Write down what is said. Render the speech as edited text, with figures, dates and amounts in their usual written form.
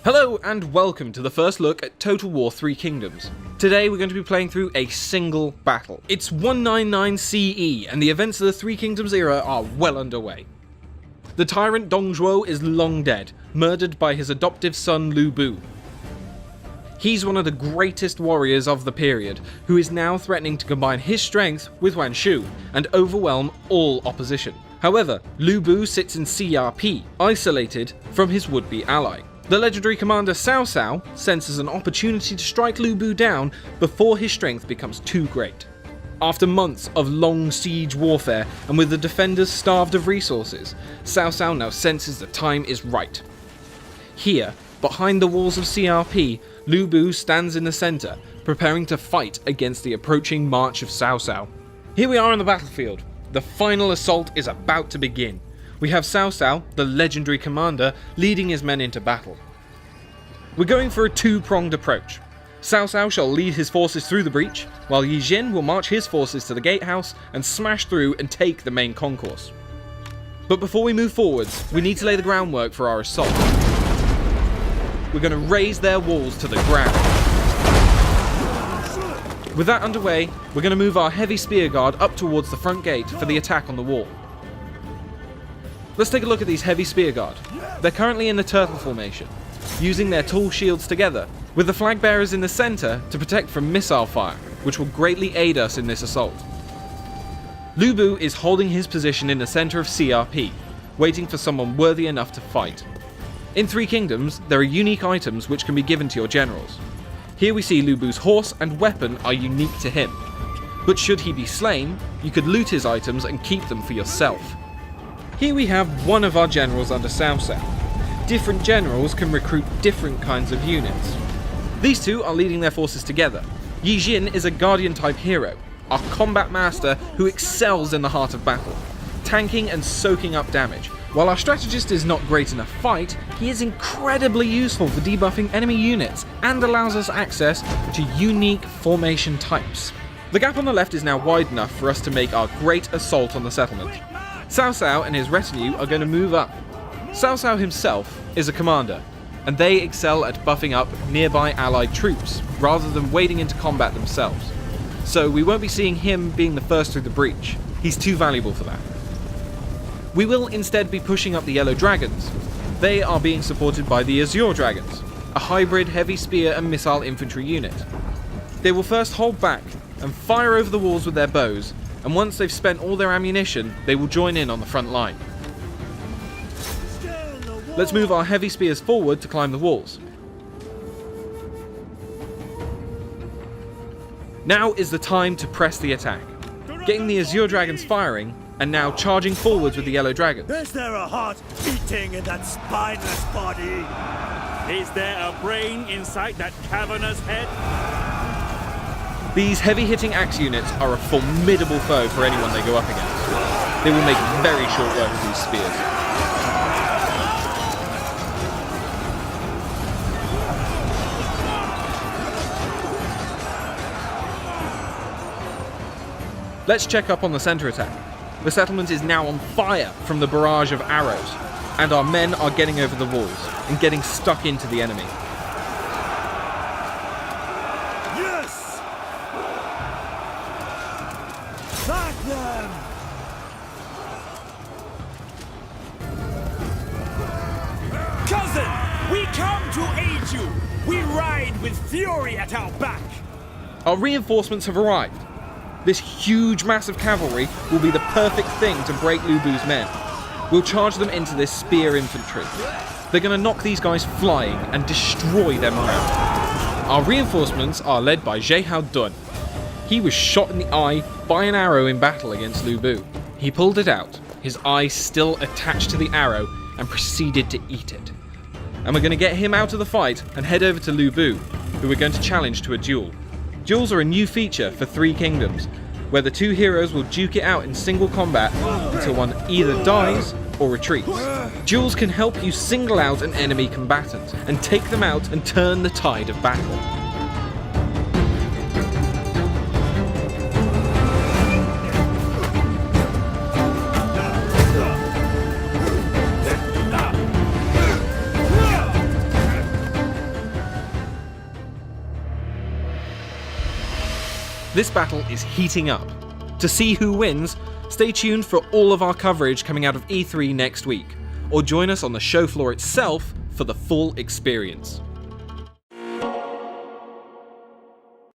Hello and welcome to the first look at Total War 3 Kingdoms. Today we're going to be playing through a single battle. It's 199 CE and the events of the Three Kingdoms era are well underway. The tyrant Dong Zhuo is long dead, murdered by his adoptive son Lu Bu. He's one of the greatest warriors of the period, who is now threatening to combine his strength with Yuan Shu and overwhelm all opposition. However, Lu Bu sits in CRP, isolated from his would-be ally. The legendary commander Cao Cao senses an opportunity to strike Lu Bu down before his strength becomes too great. After months of long siege warfare and with the defenders starved of resources, Cao Cao now senses the time is right. Here, behind the walls of CRP, Lu Bu stands in the center, preparing to fight against the approaching march of Cao Cao. Here we are on the battlefield. The final assault is about to begin. We have Cao Cao, the legendary commander, leading his men into battle. We're going for a two-pronged approach. Cao Cao shall lead his forces through the breach, while Yi Jin will march his forces to the gatehouse and smash through and take the main concourse. But before we move forwards, we need to lay the groundwork for our assault. We're going to raise their walls to the ground. With that underway, we're going to move our heavy spear guard up towards the front gate for the attack on the wall. Let's take a look at these heavy spear guard. They're currently in the turtle formation, using their tall shields together, with the flag bearers in the center to protect from missile fire, which will greatly aid us in this assault. Lu Bu is holding his position in the center of CRP, waiting for someone worthy enough to fight. In Three Kingdoms, there are unique items which can be given to your generals. Here we see Lu Bu's horse and weapon are unique to him, but should he be slain, you could loot his items and keep them for yourself. Here we have one of our generals under Cao Cao. Different generals can recruit different kinds of units. These two are leading their forces together. Yi Jin is a guardian type hero, our combat master who excels in the heart of battle, tanking and soaking up damage. While our strategist is not great in a fight, he is incredibly useful for debuffing enemy units and allows us access to unique formation types. The gap on the left is now wide enough for us to make our great assault on the settlement. Cao Cao and his retinue are going to move up. Cao Cao himself is a commander, and they excel at buffing up nearby allied troops, rather than wading into combat themselves. So we won't be seeing him being the first through the breach. He's too valuable for that. We will instead be pushing up the Yellow Dragons. They are being supported by the Azure Dragons, a hybrid heavy spear and missile infantry unit. They will first hold back and fire over the walls with their bows, and once they've spent all their ammunition, they will join in on the front line. Let's move our heavy spears forward to climb the walls. Now is the time to press the attack. Getting the Azure Dragons firing, and now charging forwards with the Yellow Dragons. Is there a heart beating in that spineless body? Is there a brain inside that cavernous head? These heavy-hitting axe units are a formidable foe for anyone they go up against. They will make very short work of these spears. Let's check up on the center attack. The settlement is now on fire from the barrage of arrows, and our men are getting over the walls and getting stuck into the enemy. Yes! Back them! Cousin, we come to aid you. We ride with fury at our back. Our reinforcements have arrived. This huge mass of cavalry will be the perfect thing to break Lu Bu's men. We'll charge them into this spear infantry. They're going to knock these guys flying and destroy their morale. Our reinforcements are led by Zhehao Dun. He was shot in the eye by an arrow in battle against Lu Bu. He pulled it out, his eye still attached to the arrow, and proceeded to eat it. And we're going to get him out of the fight and head over to Lu Bu, who we're going to challenge to a duel. Duels are a new feature for Three Kingdoms, where the two heroes will duke it out in single combat until one either dies or retreats. Duels can help you single out an enemy combatant and take them out and turn the tide of battle. This battle is heating up. To see who wins, stay tuned for all of our coverage coming out of E3 next week, or join us on the show floor itself for the full experience.